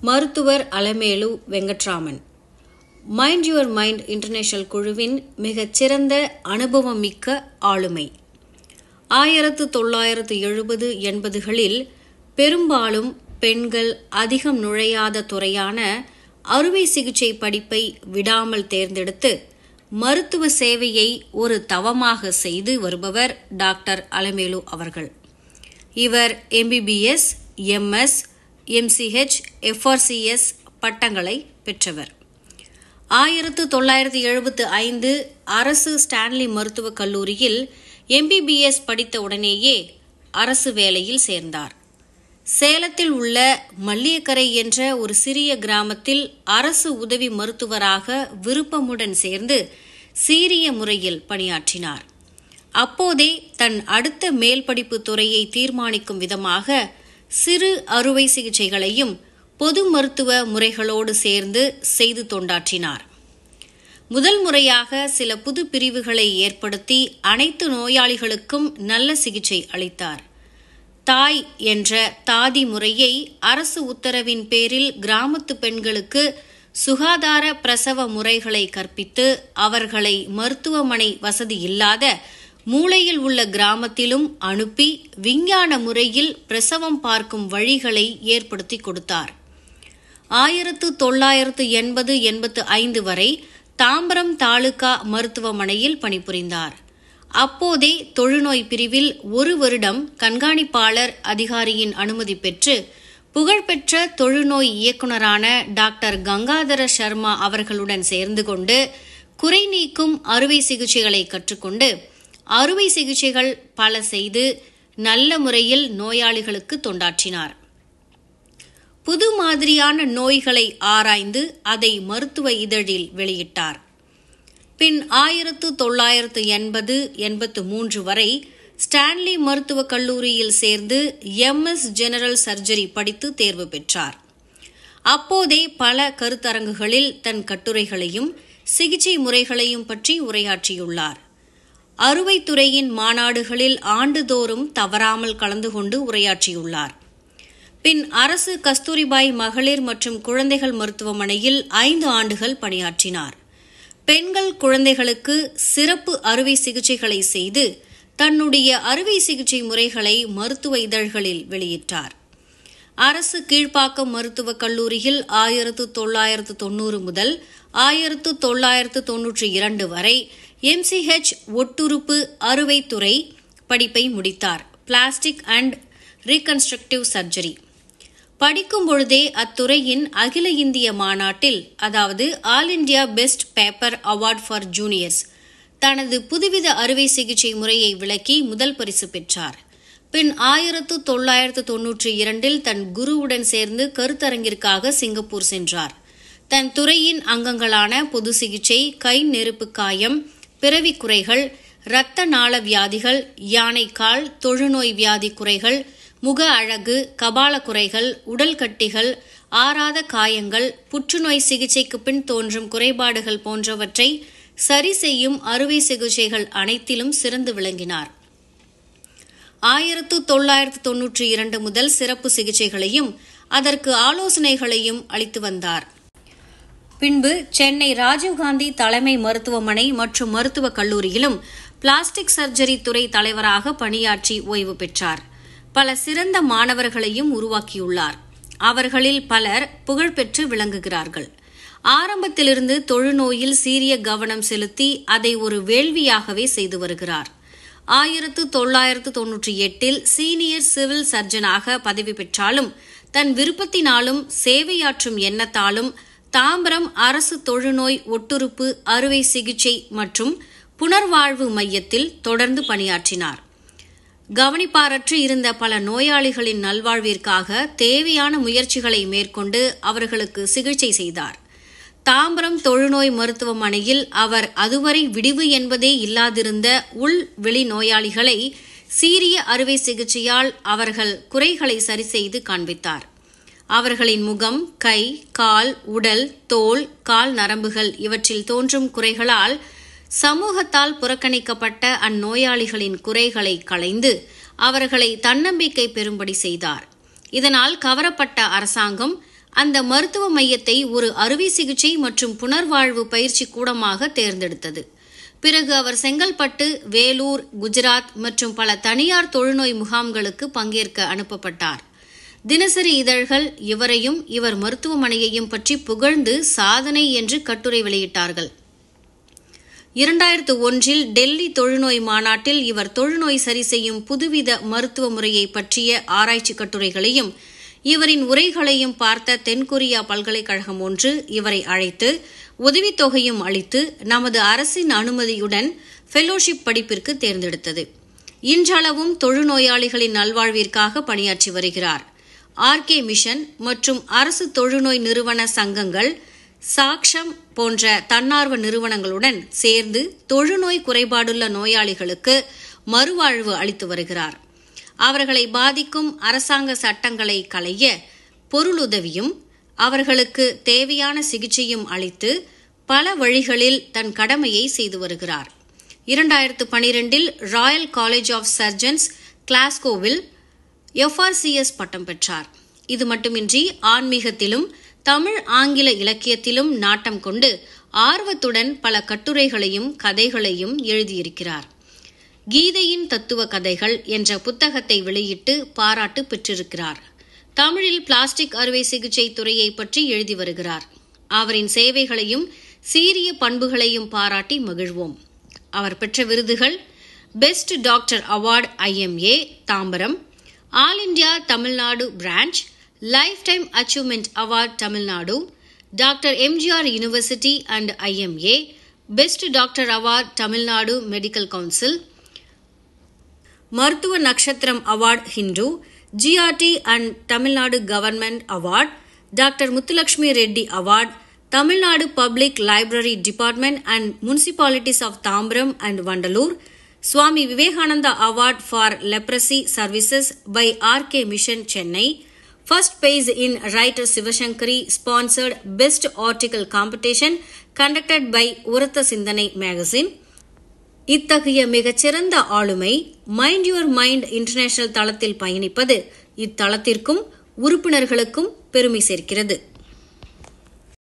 மருத்துவர் Alamelu Venkatraman mind your mind international குழுவின் மிகச்சிறந்த அனுபவமிக்க ஆளுமை. 1970-80களில் பெரும்பாலும் பெண்கள் அதிகம் நுழையாத துறையான அறுவை சிகிச்சை படிப்பை விடாமல் தேர்ந்தெடுத்து மருத்துவ சேவையை ஒரு தவமாக செய்து வருபவர் டாக்டர் அலமேலு அவர்கள். இவர் MBBS, MS, MCH, FRCS பட்டங்களை பெற்றவர். 1975 அரசு ஸ்டான்லி மருத்துவக் கல்லூரியில் MBBS படித்த உடனேயே அரசு வேலையில் சேர்ந்தார். சேலத்தில் உள்ள மல்லியக்கரை என்ற ஒரு சிறிய கிராமத்தில் அரசு உதவி மருத்துவராக விருப்பமுடன் சேர்ந்து சீரிய முறையில் பணியாற்றினார். அப்போதே தன் அடுத்த மேல் படிப்பு துறையை தீர்மானிக்கும் விதமாக சிறு அறுவை சிகிச்சைகளையும் பொது மருத்துவ முறைகளோடு சேர்ந்து செய்து தொண்டாற்றினார். முதல் முறையாக சில புது பிரிவுகளை ஏற்படுத்தி அனைத்து நோயாளிகளுக்கும் நல்ல சிகிச்சை அளித்தார். தாய் என்ற தாதி முறையை அரசு உத்தரவின் பேரில் கிராமத்து பெண்களுக்கு சுகாதார பிரசவ முறைகளை கற்பித்து அவர்களை மருத்துவமனை வசதி இல்லாத மூலையில் உள்ள கிராமத்திலும் அனுப்பி விஞ்ஞான முறையில் பிரசவம் பார்க்கும் வழிகளை ஏற்படுத்தி கொடுத்தார். 1980-85 வரை தாம்பரம் தாலுகா மருத்துவமனையில் பணிபுரிந்தார். அப்போதே தொழுநோய் பிரிவில் ஒரு வருடம் கண்காணிப்பாளர் அதிகாரியின் அனுமதி பெற்று புகழ்பெற்ற தொழுநோய் இயக்குநரான டாக்டர் கங்காதர சர்மா அவர்களுடன் சேர்ந்து கொண்டு குறை நீக்கும் அறுவை சிகிச்சைகளை கற்றுக்கொண்டு அறுவை சிகிச்சைகள் பல செய்து நல்ல முறையில் நோயாளிகளுக்கு தொண்டாற்றினார். புது மாதிரியான நோய்களை ஆராய்ந்து அதை மருத்துவ இதழில் வெளியிட்டார். பின் 1980-83 வரை ஸ்டான்லி மருத்துவக் கல்லூரியில் சேர்ந்து MS ஜெனரல் சர்ஜரி படித்து தேர்வு பெற்றார். அப்போதே பல கருத்தரங்குகளில் தன் கட்டுரைகளையும் சிகிச்சை முறைகளையும் பற்றி உரையாற்றியுள்ளார். அறுவைத்துறையின் மாநாடுகளில் ஆண்டுதோறும் தவறாமல் கலந்து கொண்டு உரையாற்றியுள்ளார். பின் அரசு கஸ்தூரிபாய் மகளிர் மற்றும் குழந்தைகள் மருத்துவமனையில் 5 ஆண்டுகள் பணியாற்றினார். பெண்கள் குழந்தைகளுக்கு சிறப்பு அறுவை சிகிச்சைகளை செய்து தன்னுடைய அறுவை சிகிச்சை முறைகளை மருத்துவ இதழ்களில் வெளியிட்டார். அரசு கீழ்ப்பாக்கம் மருத்துவக் கல்லூரியில் 1990 முதல் 1992 வரை MCH ஒட்டுறுப்பு அறுவைத்துறை படிப்பை முடித்தார். பிளாஸ்டிக் அண்ட் ரீகன்ஸ்ட்ரக்டிவ் சர்ஜரி படிக்கும் பொழுதே அத்துறையின் அகில இந்திய மாநாட்டில், அதாவது all India best paper award for juniors, தனது புதுவித அறுவை சிகிச்சை முறையை விளக்கி முதல் பரிசு பெற்றார். பின் 1992 தன் குருவுடன் சேர்ந்து கருத்தரங்கிற்காக சிங்கப்பூர் சென்றார். தன் துறையின் அங்கங்களான பொது சிகிச்சை, கை நெருப்பு காயம், பிறவி குறைகள், இரத்த நாள வியாதிகள், யானைக்கால், தொழுநோய் வியாதி குறைகள், முக அழகு, கபால குறைகள், உடல் கட்டிகள், ஆறாத காயங்கள், புற்றுநோய் சிகிச்சைக்கு பின் தோன்றும் குறைபாடுகள் போன்றவற்றை சரி செய்யும் அறுவை சிகிச்சைகள் அனைத்திலும் சிறந்து விளங்கினார். 1992 முதல் சிறப்பு சிகிச்சைகளையும் அதற்கு ஆலோசனைகளையும் அளித்து வந்தார். பின்பு சென்னை ராஜீவ்காந்தி தலைமை மருத்துவமனை மற்றும் மருத்துவக் கல்லூரியிலும் பிளாஸ்டிக் சர்ஜரி துறை தலைவராக பணியாற்றி ஓய்வு பெற்றார். பல சிறந்த மாணவர்களையும் உருவாக்கியுள்ளார். அவர்களில் பலர் புகழ்பெற்று விளங்குகிறார்கள். ஆரம்பத்திலிருந்து தொழுநோயில் சீரிய கவனம் செலுத்தி அதை ஒரு வேள்வியாகவே செய்து வருகிறார். 1998 சீனியர் சிவில் சர்ஜனாக பதவி பெற்றாலும் தன் விருப்பத்தினாலும் சேவையாற்றும் எண்ணத்தாலும் தாம்பரம் அரசு தொழுநோய் ஒட்டுறுப்பு அறுவை சிகிச்சை மற்றும் புனர்வாழ்வு மையத்தில் தொடர்ந்து பணியாற்றினார். கவனிப்பாரற்று இருந்த பல நோயாளிகளின் நல்வாழ்விற்காக தேவையான முயற்சிகளை மேற்கொண்டு அவர்களுக்கு சிகிச்சை செய்தார். தாம்பரம் தொழுநோய் மருத்துவமனையில் அவர் அதுவரை விடிவு என்பதே இல்லாதிருந்த உள் வெளி நோயாளிகளை சீரிய அறுவை சிகிச்சையால் அவர்கள் குறைகளை சரி செய்து காண்பித்தார். அவர்களின் முகம், கை, கால், உடல், தோல், கால் நரம்புகள் இவற்றில் தோன்றும் குறைகளால் சமூகத்தால் புறக்கணிக்கப்பட்ட அந்நோயாளிகளின் குறைகளை களைந்து அவர்களை தன்னம்பிக்கை பெறும்படி செய்தார். இதனால் கவரப்பட்ட அரசாங்கம் அந்த மருத்துவ மையத்தை ஒரு அறுவை சிகிச்சை மற்றும் புனர்வாழ்வு பயிற்சி கூடமாக தேர்ந்தெடுத்தது. பிறகு அவர் செங்கல்பட்டு, வேலூர், குஜராத் மற்றும் பல தனியார் தொழுநோய் முகாம்களுக்கு பங்கேற்க அனுப்பப்பட்டார். தினசரி இதழ்கள் இவரையும் இவர் மருத்துவமனையையும் பற்றி புகழ்ந்து சாதனை என்று கட்டுரை வெளியிட்டார்கள். 2001 டெல்லி தொழுநோய் மாநாட்டில் இவர் தொழுநோய் சரி செய்யும் புதுவித மருத்துவ முறையை பற்றிய ஆராய்ச்சி கட்டுரைகளையும் இவரின் உரைகளையும் பார்த்த தென்கொரியா பல்கலைக்கழகம் ஒன்று இவரை அழைத்து உதவித்தொகையும் அளித்து நமது அரசின் அனுமதியுடன் ஃபெலோஷிப் படிப்பிற்கு தேர்ந்தெடுத்தது. இன்றளவும் தொழுநோயாளிகளின் நல்வாழ்விற்காக பணியாற்றி வருகிறார். ஆர்கே மிஷன் மற்றும் அரசு தொழுநோய் நிறுவன சங்கங்கள், சாக்ஷம் போன்ற தன்னார்வ நிறுவனங்களுடன் சேர்ந்து தொழுநோய் குறைபாடுள்ள நோயாளிகளுக்கு மறுவாழ்வு அளித்து வருகிறார். அவர்களை பாதிக்கும் அரசாங்க சட்டங்களை களைய பொருளுதவியும் அவர்களுக்கு தேவையான சிகிச்சையும் அளித்து பல வழிகளில் தன் கடமையை செய்து வருகிறார். 2012 ராயல் காலேஜ் ஆஃப் சர்ஜன்ஸ் கிளாஸ்கோவில் FRCS பட்டம் பெற்றார். இது மட்டுமின்றி ஆன்மீகத்திலும் தமிழ் ஆங்கில இலக்கியத்திலும் நாட்டம் கொண்டு ஆர்வத்துடன் பல கட்டுரைகளையும் கதைகளையும் எழுதியிருக்கிறார். கீதையின் தத்துவ கதைகள் என்ற புத்தகத்தை வெளியிட்டு பாராட்டு பெற்றிருக்கிறார். தமிழில் பிளாஸ்டிக் அறுவை சிகிச்சை துறையை பற்றி எழுதி வருகிறார். அவரின் சேவைகளையும் சீரிய பண்புகளையும் பாராட்டி மகிழ்வோம். அவர் பெற்ற விருதுகள்: best doctor award IMA Tambaram, all India Tamil Nadu branch, life time achievement award Tamil Nadu, doctor MGR university and IMA, best doctor award Tamil Nadu medical council, மருத்துவ நட்சத்திரம் award Hindu, GRT and Tamil Nadu government award, doctor Muthulakshmi Reddy award, Tamil Nadu public library department and municipalities of Tambaram and Vandalur, Swami Vivekananda award for leprosy services by RK mission Chennai, first page in writer Sivasankari sponsored best article competition conducted by உரத்த சிந்தனை magazine. இத்தகைய மிகச்சிறந்த ஆளுமை mind your mind international தளத்தில் பயணிப்பது இத்தளத்திற்கும் உறுப்பினர்களுக்கும் பெருமை சேர்க்கிறது.